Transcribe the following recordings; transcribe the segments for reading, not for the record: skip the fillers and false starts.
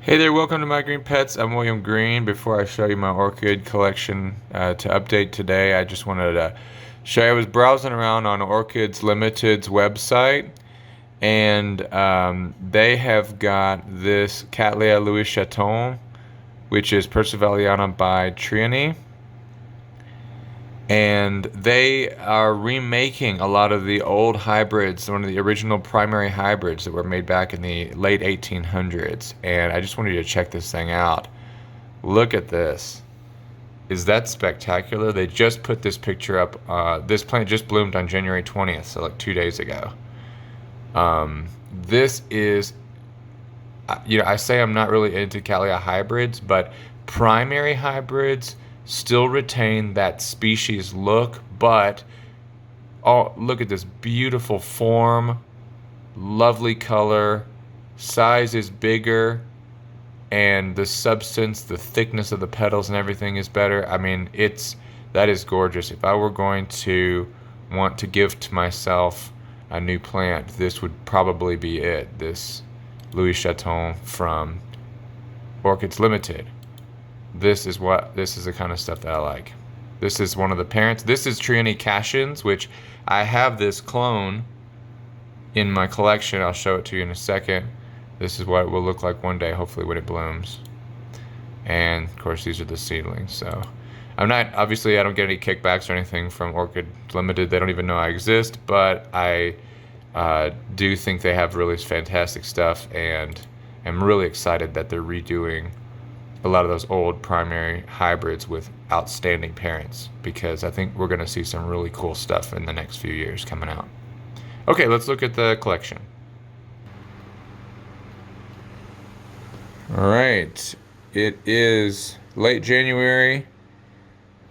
Hey there, welcome to My Green Pets. I'm William Green. Before I show you my orchid collection to update today, I just wanted to show you I was browsing around on Orchids Limited's website, and they have got this Cattleya Louis Chaton, which is Persevaliana by Triani. And they are remaking a lot of the old hybrids, one of the original primary hybrids that were made back in the late 1800s. And I just wanted you to check this thing out. Look at this. Is that spectacular? They just put this picture up. This plant just bloomed on January 20th, so like 2 days ago. This is, I say I'm not really into Cattleya hybrids, but primary hybrids still retain that species look, but oh, look at this beautiful form, lovely color, size is bigger, and the substance, the thickness of the petals and everything is better. I mean, that is gorgeous. If I were going to want to give to myself a new plant, this would probably be it. This Louis Chaton from Orchids Limited. This is the kind of stuff that I like. This is one of the parents. This is Triani Cashins, which I have this clone in my collection. I'll show it to you in a second. This is what it will look like one day, hopefully, when it blooms. And of course, these are the seedlings. So obviously I don't get any kickbacks or anything from Orchid Limited. They don't even know I exist, but I do think they have really fantastic stuff, and I'm really excited that they're redoing a lot of those old primary hybrids with outstanding parents, because I think we're going to see some really cool stuff in the next few years coming out. Okay, let's look at the collection. All right, it is late January.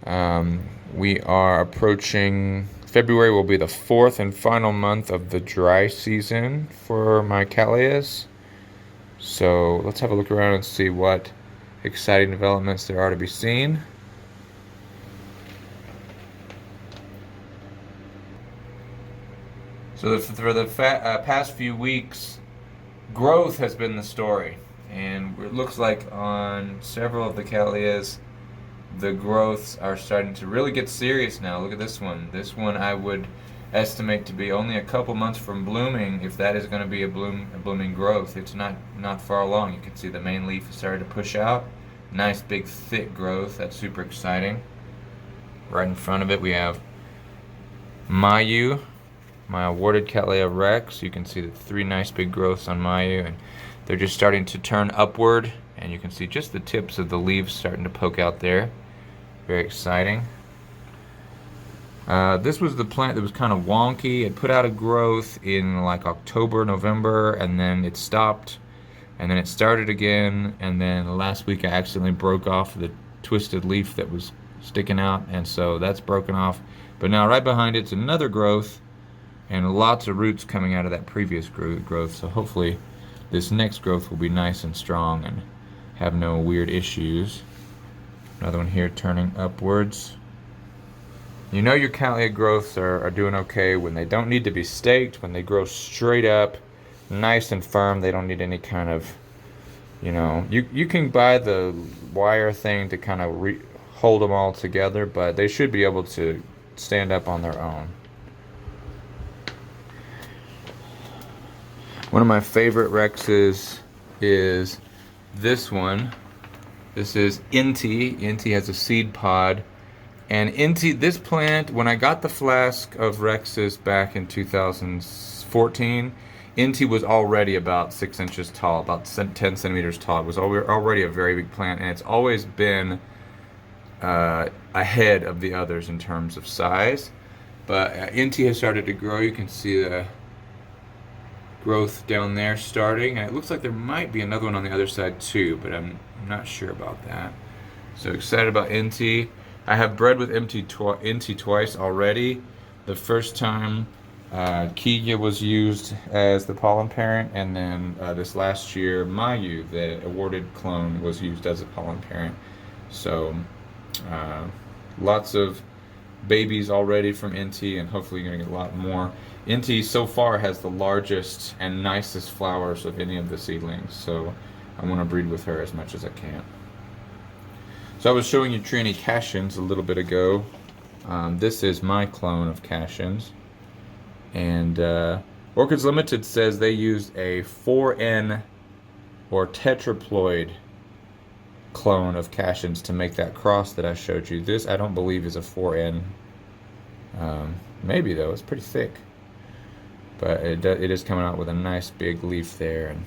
We are approaching February. Will be the fourth and final month of the dry season for my Cattleyas. So let's have a look around and see what exciting developments there are to be seen. So for the past few weeks, growth has been the story, and it looks like on several of the Cattleyas, the growths are starting to really get serious now. Look at this one. This one I would estimate to be only a couple months from blooming, if that is going to be a blooming growth. It's not far along. You can see the main leaf has started to push out. Nice big thick growth. That's super exciting. Right in front of it we have Mayu, my awarded Cattleya Rex. You can see the three nice big growths on Mayu, and they're just starting to turn upward, and you can see just the tips of the leaves starting to poke out there. Very exciting. This was the plant that was kind of wonky. It put out a growth in like October, November, and then it stopped, and then it started again, and then last week I accidentally broke off the twisted leaf that was sticking out, and so that's broken off. But now right behind it's another growth, and lots of roots coming out of that previous growth, so hopefully this next growth will be nice and strong and have no weird issues. Another one here turning upwards. You know your Cattleya growths are doing okay when they don't need to be staked, when they grow straight up, nice and firm. They don't need any kind of, you can buy the wire thing to kind of hold them all together, but they should be able to stand up on their own. One of my favorite Rexes is this one. This is Inti. Inti has a seed pod. And this plant, when I got the flask of Rexes back in 2014, Inti was already about 6 inches tall, about 10 centimeters tall. It was already a very big plant, and it's always been ahead of the others in terms of size. But Inti has started to grow. You can see the growth down there starting, and it looks like there might be another one on the other side too, but I'm not sure about that. So excited about Inti. I have bred with Inti twice already. The first time Kia was used as the pollen parent, and then this last year Mayu, the awarded clone, was used as a pollen parent. So lots of babies already from Inti, and hopefully you're going to get a lot more. Inti so far has the largest and nicest flowers of any of the seedlings, so I want to breed with her as much as I can. So I was showing you Trini Cashins a little bit ago. This is my clone of Cashins. And Orchids Limited says they used a 4N or tetraploid clone of Cashins to make that cross that I showed you. This I don't believe is a 4N. Maybe though, it's pretty thick. But it is coming out with a nice big leaf there, and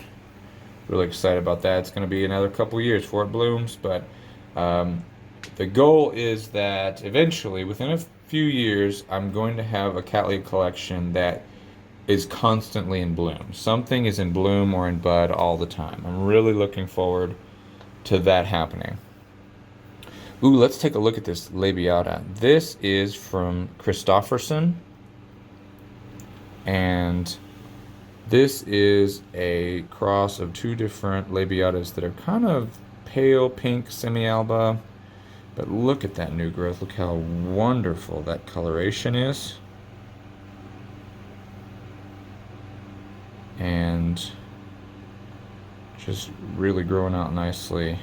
really excited about that. It's going to be another couple years before it blooms, but the goal is that eventually, within a few years, I'm going to have a Cattleya collection that is constantly in bloom. Something is in bloom or in bud all the time. I'm really looking forward to that happening. Ooh, let's take a look at this labiata. This is from Christofferson, and this is a cross of two different labiatas that are kind of pale pink semi-alba. But look at that new growth. Look how wonderful that coloration is. And just really growing out nicely.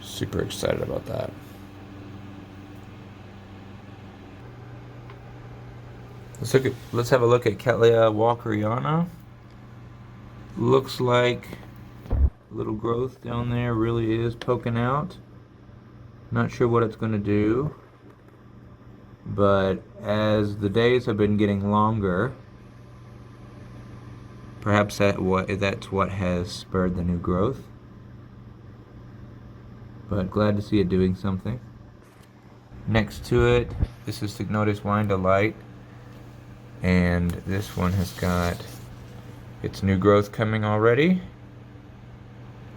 Super excited about that. Let's have a look at Cattleya walkeriana. Looks like a little growth down there really is poking out. Not sure what it's going to do, but as the days have been getting longer, perhaps that's what has spurred the new growth. But glad to see it doing something. Next to it, this is Signotis Wine Delight, and this one has got its new growth coming already.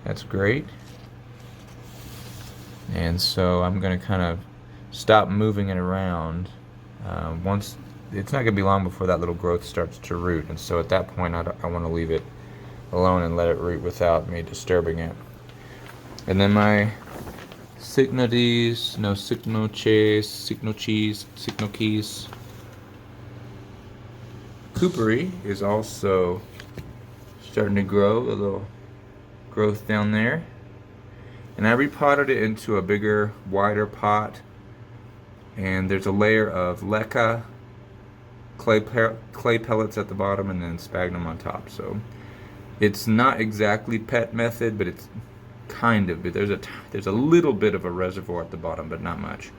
That's great. And so I'm going to kind of stop moving it around. Once it's not going to be long before that little growth starts to root, and so at that point I want to leave it alone and let it root without me disturbing it. And then my Cycnodes, Cycnochees Cooperi is also starting to grow, a little growth down there. And I repotted it into a bigger, wider pot, and there's a layer of leca, clay pellets at the bottom, and then sphagnum on top. So it's not exactly pet method, but it's kind of. There's a little bit of a reservoir at the bottom, but not much.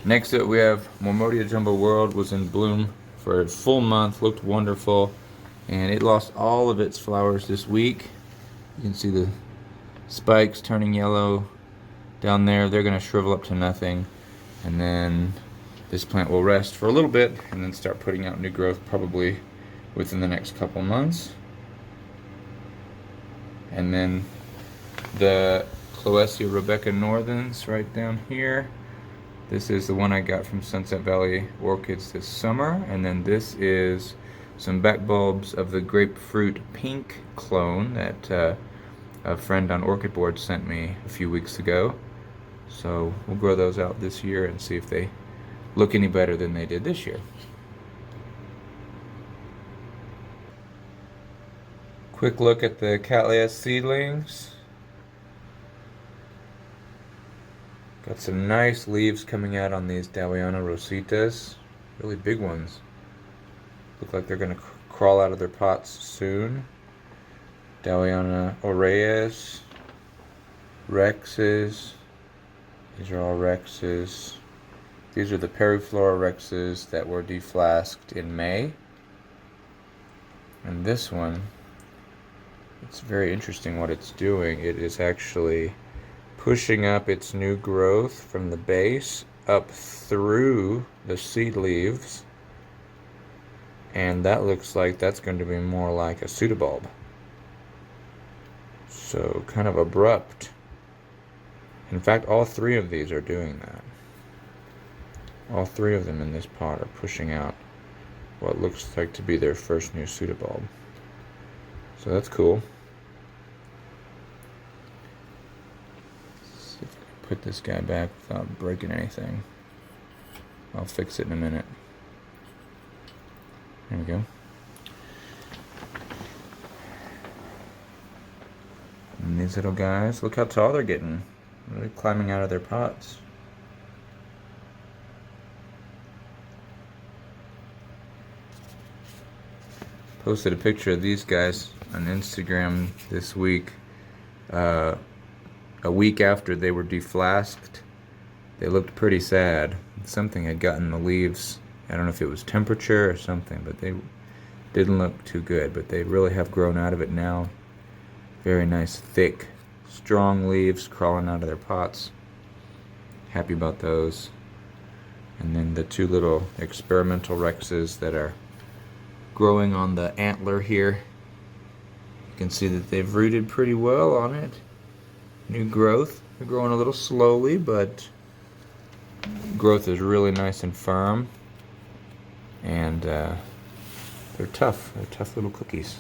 Next up we have Mormodia Jumbo World. Was in bloom for a full month, looked wonderful, and it lost all of its flowers this week. You can see the spikes turning yellow down there. They're going to shrivel up to nothing, and then this plant will rest for a little bit and then start putting out new growth probably within the next couple months. And then the Cloecia Rebecca Northens right down here. This is the one I got from Sunset Valley Orchids this summer, and then this is some back bulbs of the grapefruit pink clone that a friend on Orchid Board sent me a few weeks ago. So we'll grow those out this year and see if they look any better than they did this year. Quick look at the Cattleya seedlings. Got some nice leaves coming out on these Dowiana rositas. Really big ones. Look like they're going to crawl out of their pots soon. Dowiana aureus, rexes. These are all rexes. These are the Periflora rexes that were deflasked in May. And this one, it's very interesting what it's doing. It is actually pushing up its new growth from the base up through the seed leaves. And that looks like that's going to be more like a pseudobulb. So kind of abrupt. In fact, all three of these are doing that. All three of them in this pot are pushing out what looks like to be their first new pseudobulb. So that's cool. Let's see if I can put this guy back without breaking anything. I'll fix it in a minute. There we go. these little guys. Look how tall they're getting. They're climbing out of their pots. Posted a picture of these guys on Instagram this week. A week after they were deflasked, they looked pretty sad. Something had gotten the leaves. I don't know if it was temperature or something, but they didn't look too good. But they really have grown out of it now. Very nice, thick, strong leaves crawling out of their pots. Happy about those. And then the two little experimental Rexes that are growing on the antler here. You can see that they've rooted pretty well on it. New growth. They're growing a little slowly, but growth is really nice and firm. And they're tough. They're tough little cookies.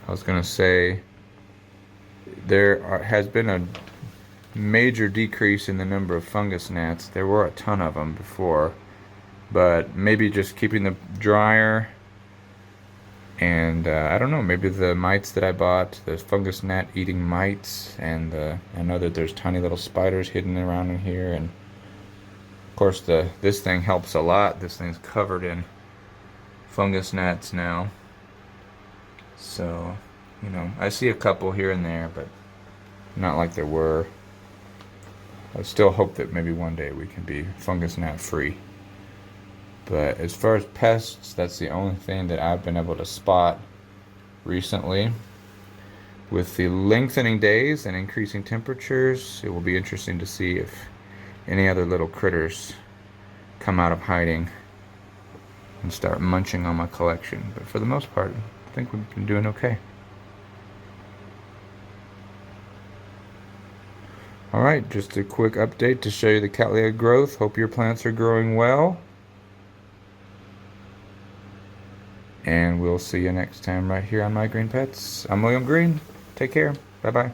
I was going to say has been a major decrease in the number of fungus gnats. There were a ton of them before, but maybe just keeping the dryer, and I don't know, maybe the mites that I bought, the fungus gnat eating mites, and I know that there's tiny little spiders hidden around in here, and of course this thing helps a lot. This thing's covered in fungus gnats now, so you know, I see a couple here and there, but not like there were. I still hope that maybe one day we can be fungus gnat free. But as far as pests, that's the only thing that I've been able to spot recently. With the lengthening days and increasing temperatures, it will be interesting to see if any other little critters come out of hiding and start munching on my collection. But for the most part, I think we've been doing okay. Alright, just a quick update to show you the Cattleya growth. Hope your plants are growing well. And we'll see you next time right here on My Green Pets. I'm William Green. Take care. Bye-bye.